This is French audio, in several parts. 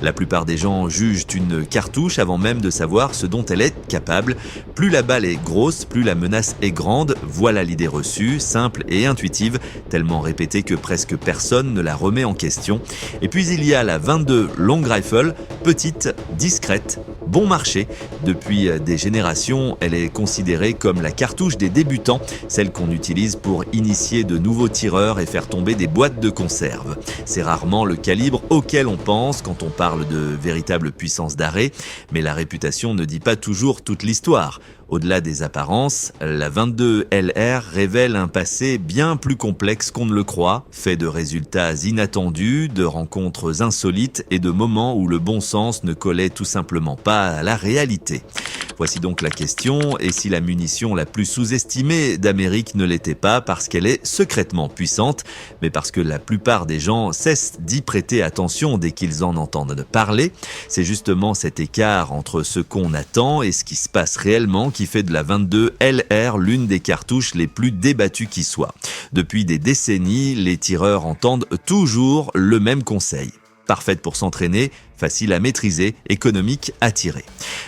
La plupart des gens jugent une cartouche avant même de savoir ce dont elle est capable. Plus la balle est grosse, plus la menace est grande. Voilà l'idée reçue, simple et intuitive, tellement répétée que presque personne ne la remet en question. Et puis il y a la 22 Long Rifle, petite, discrète, bon marché. Depuis des générations, elle est considérée comme la cartouche des débutants, celle qu'on utilise pour initier de nouveaux tireurs et faire tomber des boîtes de conserve. C'est rarement le calibre auquel on pense quand on parle de véritable puissance d'arrêt, mais la réputation ne dit pas toujours toute l'histoire. Au-delà des apparences, la 22 LR révèle un passé bien plus complexe qu'on ne le croit, fait de résultats inattendus, de rencontres insolites et de moments où le bon sens ne collait tout simplement pas à la réalité. Voici donc la question, et si la munition la plus sous-estimée d'Amérique ne l'était pas parce qu'elle est secrètement puissante, mais parce que la plupart des gens cessent d'y prêter attention dès qu'ils en entendent parler, c'est justement cet écart entre ce qu'on attend et ce qui se passe réellement qui fait de la 22 LR l'une des cartouches les plus débattues qui soit. Depuis des décennies, les tireurs entendent toujours le même conseil. Parfaite pour s'entraîner, facile à maîtriser, économique à tirer.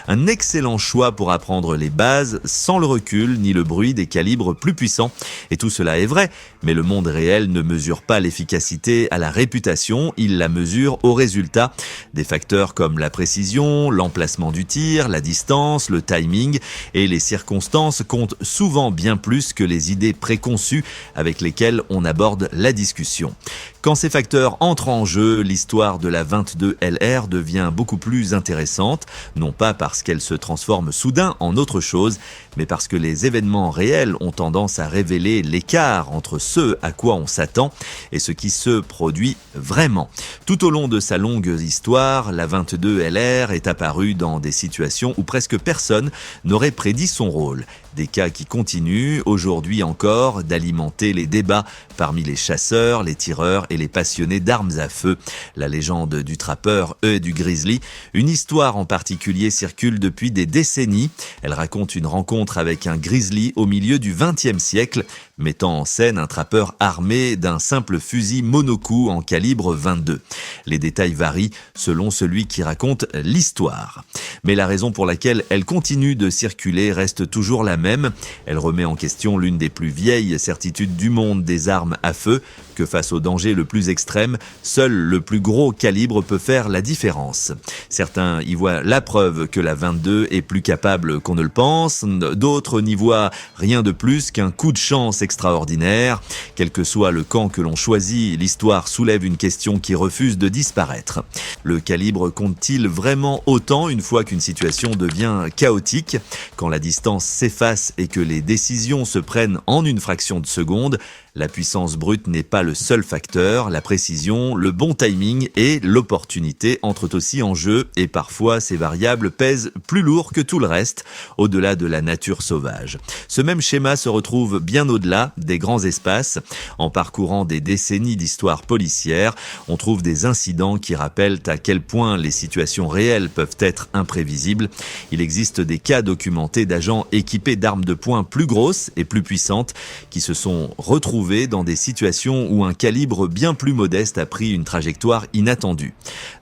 Un excellent choix pour apprendre les bases sans le recul ni le bruit des calibres plus puissants. Et tout cela est vrai, mais le monde réel ne mesure pas l'efficacité à la réputation, il la mesure au résultat. Des facteurs comme la précision, l'emplacement du tir, la distance, le timing et les circonstances comptent souvent bien plus que les idées préconçues avec lesquelles on aborde la discussion. Quand ces facteurs entrent en jeu, l'histoire de la 22 LR devient beaucoup plus intéressante, non pas parce qu'elle se transforme soudain en autre chose, mais parce que les événements réels ont tendance à révéler l'écart entre ce à quoi on s'attend et ce qui se produit vraiment. Tout au long de sa longue histoire, la 22 LR est apparue dans des situations où presque personne n'aurait prédit son rôle. Des cas qui continuent, aujourd'hui encore, d'alimenter les débats parmi les chasseurs, les tireurs et les passionnés d'armes à feu. La légende du trappeur et du grizzly, une histoire en particulier circule depuis des décennies. Elle raconte une rencontre avec un grizzly au milieu du XXe siècle, mettant en scène un trappeur armé d'un simple fusil monocoup en calibre 22. Les détails varient selon celui qui raconte l'histoire. Mais la raison pour laquelle elle continue de circuler reste toujours la même. Elle remet en question l'une des plus vieilles certitudes du monde des armes à feu, que face au danger le plus extrême, seul le plus gros calibre peut faire la différence. Certains y voient la preuve que la 22 est plus capable qu'on ne le pense, d'autres n'y voient rien de plus qu'un coup de chance extraordinaire. Quel que soit le camp que l'on choisit, l'histoire soulève une question qui refuse de disparaître. Le calibre compte-t-il vraiment autant une fois qu'une situation devient chaotique? Quand la distance s'efface et que les décisions se prennent en une fraction de seconde, la puissance brute n'est pas le seul facteur, la précision, le bon timing et l'opportunité entrent aussi en jeu et parfois ces variables pèsent plus lourd que tout le reste, au-delà de la nature sauvage. Ce même schéma se retrouve bien au-delà des grands espaces. En parcourant des décennies d'histoire policière, on trouve des incidents qui rappellent à quel point les situations réelles peuvent être imprévisibles. Il existe des cas documentés d'agents équipés d'armes de poing plus grosses et plus puissantes qui se sont retrouvés dans des situations où un calibre bien plus modeste a pris une trajectoire inattendue.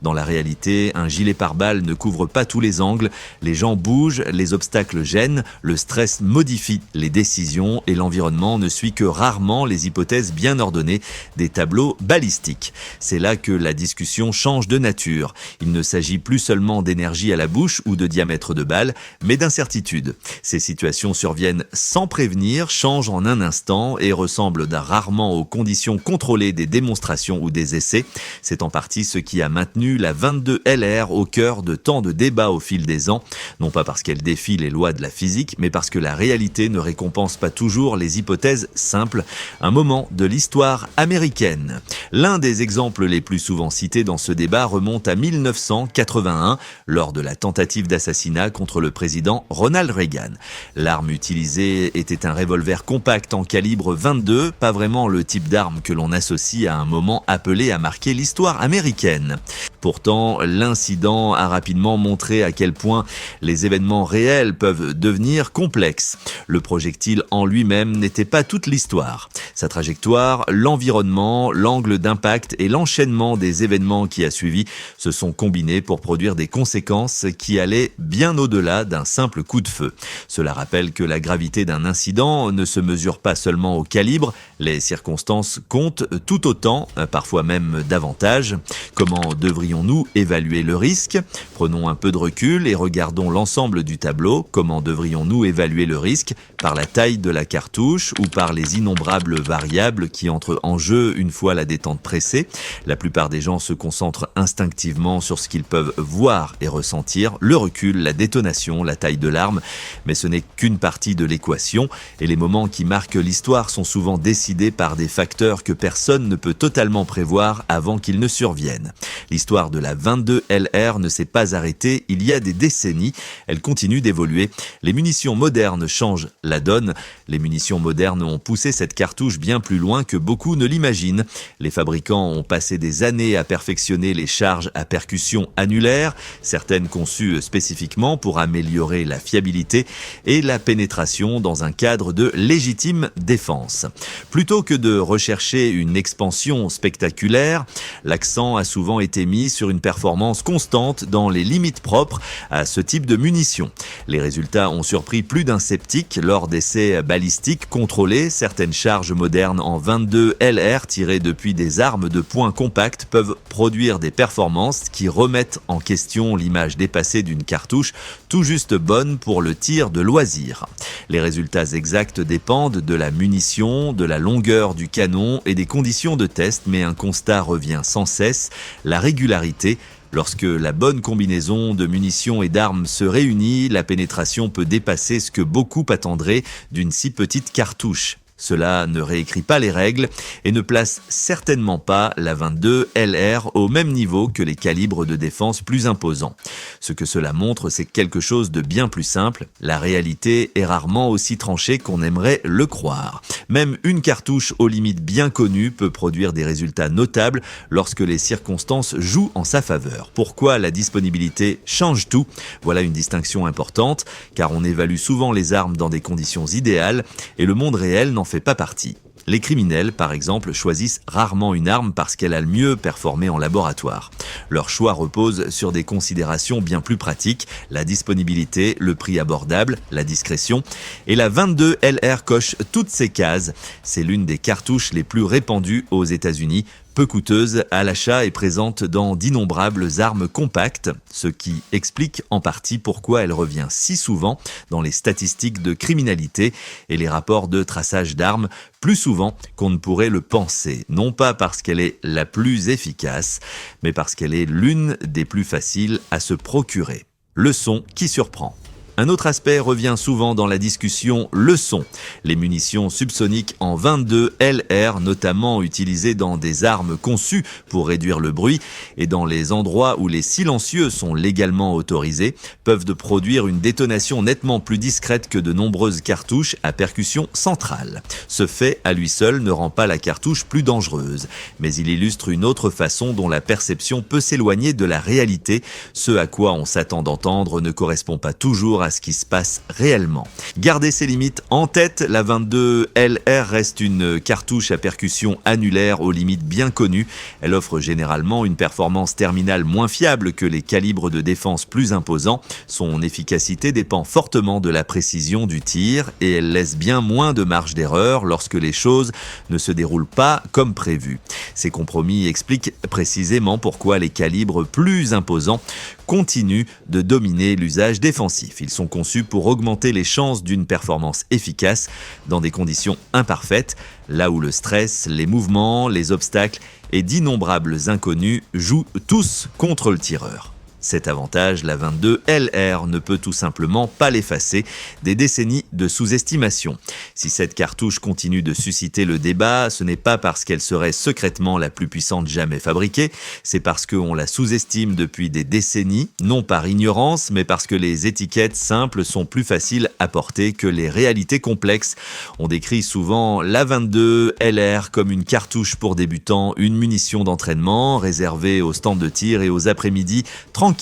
Dans la réalité, un gilet pare-balles ne couvre pas tous les angles, les gens bougent, les obstacles gênent, le stress modifie les décisions et l'environnement ne suit que rarement les hypothèses bien ordonnées des tableaux balistiques. C'est là que la discussion change de nature. Il ne s'agit plus seulement d'énergie à la bouche ou de diamètre de balle, mais d'incertitude. Ces situations surviennent sans prévenir, changent en un instant et ressemblent rarement aux conditions contrôlées des démonstrations ou des essais. C'est en partie ce qui a maintenu la 22 LR au cœur de tant de débats au fil des ans, non pas parce qu'elle défie les lois de la physique, mais parce que la réalité ne récompense pas toujours les hypothèses simples. Un moment de l'histoire américaine. L'un des exemples les plus souvent cités dans ce débat remonte à 1981, lors de la tentative d'assassinat contre le président Ronald Reagan. L'arme utilisée était un revolver compact en calibre 22, pas vraiment le type d'arme que l'on associe à un moment appelé à marquer l'histoire américaine. Pourtant, Pourtant, l'incident a rapidement montré à quel point les événements réels peuvent devenir complexes. Le projectile en lui-même n'était pas toute l'histoire. Sa trajectoire, l'environnement, l'angle d'impact et l'enchaînement des événements qui a suivi se sont combinés pour produire des conséquences qui allaient bien au-delà d'un simple coup de feu. Cela rappelle que la gravité d'un incident ne se mesure pas seulement au calibre, les circonstances comptent tout autant, parfois même davantage. Comment devrions-nous évaluer le risque ? Prenons un peu de recul et regardons l'ensemble du tableau. Comment devrions-nous évaluer le risque ? Par la taille de la cartouche ou par les innombrables variables qui entrent en jeu une fois la détente pressée ? La plupart des gens se concentrent instinctivement sur ce qu'ils peuvent voir et ressentir, le recul, la détonation, la taille de l'arme, mais ce n'est qu'une partie de l'équation et les moments qui marquent l'histoire sont souvent décidés par des facteurs que personne ne peut totalement prévoir avant qu'ils ne surviennent. L'histoire de la 22 LR ne s'est pas arrêtée il y a des décennies, elle continue d'évoluer. Les munitions modernes changent la donne. Les munitions modernes ont poussé cette cartouche bien plus loin que beaucoup ne l'imaginent. Les fabricants ont passé des années à perfectionner les charges à percussion annulaire, certaines conçues spécifiquement pour améliorer la fiabilité et la pénétration dans un cadre de légitime défense. Plutôt que de rechercher une expansion spectaculaire, l'accent a souvent été mis sur une performance constante dans les limites propres à ce type de munitions. Les résultats ont surpris plus d'un sceptique lors d'essais balistiques contrôlés. Certaines charges modernes en 22 LR tirées depuis des armes de poing compact peuvent produire des performances qui remettent en question l'image dépassée d'une cartouche tout juste bonne pour le tir de loisir. Les résultats exacts dépendent de la munition, de la longueur du canon et des conditions de test, mais un constat revient sans cesse, la régularité. Lorsque la bonne combinaison de munitions et d'armes se réunit, la pénétration peut dépasser ce que beaucoup attendraient d'une si petite cartouche. Cela ne réécrit pas les règles et ne place certainement pas la 22 LR au même niveau que les calibres de défense plus imposants. Ce que cela montre, c'est quelque chose de bien plus simple. La réalité est rarement aussi tranchée qu'on aimerait le croire. Même une cartouche aux limites bien connues peut produire des résultats notables lorsque les circonstances jouent en sa faveur. Pourquoi la disponibilité change tout ? Voilà une distinction importante, car on évalue souvent les armes dans des conditions idéales et le monde réel n'en fait pas partie. Les criminels, par exemple, choisissent rarement une arme parce qu'elle a le mieux performé en laboratoire. Leur choix repose sur des considérations bien plus pratiques, la disponibilité, le prix abordable, la discrétion. Et la 22 LR coche toutes ces cases. C'est l'une des cartouches les plus répandues aux États-Unis, peu coûteuse à l'achat et présente dans d'innombrables armes compactes, ce qui explique en partie pourquoi elle revient si souvent dans les statistiques de criminalité et les rapports de traçage d'armes, plus souvent qu'on ne pourrait le penser, non pas parce qu'elle est la plus efficace, mais parce qu'elle est l'une des plus faciles à se procurer. Le son qui surprend. Un autre aspect revient souvent dans la discussion, le son. Les munitions subsoniques en 22 LR, notamment utilisées dans des armes conçues pour réduire le bruit et dans les endroits où les silencieux sont légalement autorisés, peuvent produire une détonation nettement plus discrète que de nombreuses cartouches à percussion centrale. Ce fait, à lui seul, ne rend pas la cartouche plus dangereuse, mais il illustre une autre façon dont la perception peut s'éloigner de la réalité. Ce à quoi on s'attend d'entendre ne correspond pas toujours à ce qui se passe réellement. Gardez ces limites en tête, la 22 LR reste une cartouche à percussion annulaire aux limites bien connues. Elle offre généralement une performance terminale moins fiable que les calibres de défense plus imposants. Son efficacité dépend fortement de la précision du tir et elle laisse bien moins de marge d'erreur lorsque les choses ne se déroulent pas comme prévu. Ces compromis expliquent précisément pourquoi les calibres plus imposants continuent de dominer l'usage défensif. Ils sont conçus pour augmenter les chances d'une performance efficace dans des conditions imparfaites, là où le stress, les mouvements, les obstacles et d'innombrables inconnus jouent tous contre le tireur. Cet avantage, la 22 LR ne peut tout simplement pas l'effacer. Des décennies de sous-estimation. Si cette cartouche continue de susciter le débat, ce n'est pas parce qu'elle serait secrètement la plus puissante jamais fabriquée, c'est parce qu'on la sous-estime depuis des décennies, non par ignorance, mais parce que les étiquettes simples sont plus faciles à porter que les réalités complexes. On décrit souvent la 22 LR comme une cartouche pour débutants, une munition d'entraînement réservée aux stands de tir et aux après-midi tranquilles.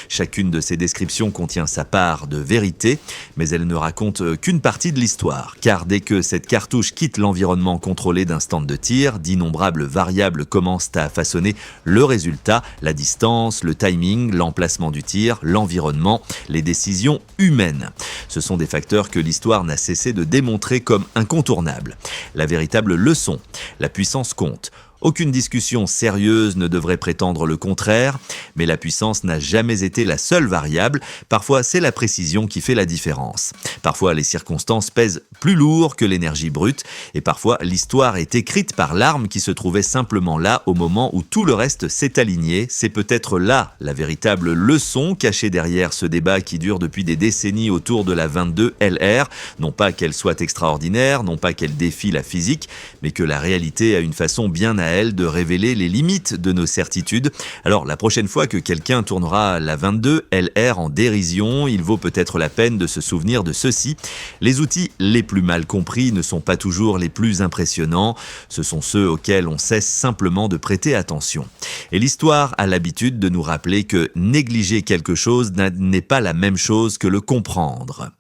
Chacune de ces descriptions contient sa part de vérité, mais elle ne raconte qu'une partie de l'histoire. Car dès que cette cartouche quitte l'environnement contrôlé d'un stand de tir, d'innombrables variables commencent à façonner le résultat, la distance, le timing, l'emplacement du tir, l'environnement, les décisions humaines. Ce sont des facteurs que l'histoire n'a cessé de démontrer comme incontournables. La véritable leçon, la puissance compte. Aucune discussion sérieuse ne devrait prétendre le contraire, mais la puissance n'a jamais été la seule variable. Parfois, c'est la précision qui fait la différence. Parfois, les circonstances pèsent plus lourd que l'énergie brute, et parfois, l'histoire est écrite par l'arme qui se trouvait simplement là au moment où tout le reste s'est aligné. C'est peut-être là la véritable leçon cachée derrière ce débat qui dure depuis des décennies autour de la 22 LR. Non pas qu'elle soit extraordinaire, non pas qu'elle défie la physique, mais que la réalité a une façon bien à elle de révéler les limites de nos certitudes. Alors la prochaine fois que quelqu'un tournera la 22 LR en dérision, il vaut peut-être la peine de se souvenir de ceci. Les outils les plus mal compris ne sont pas toujours les plus impressionnants, ce sont ceux auxquels on cesse simplement de prêter attention. Et l'histoire a l'habitude de nous rappeler que négliger quelque chose n'est pas la même chose que le comprendre.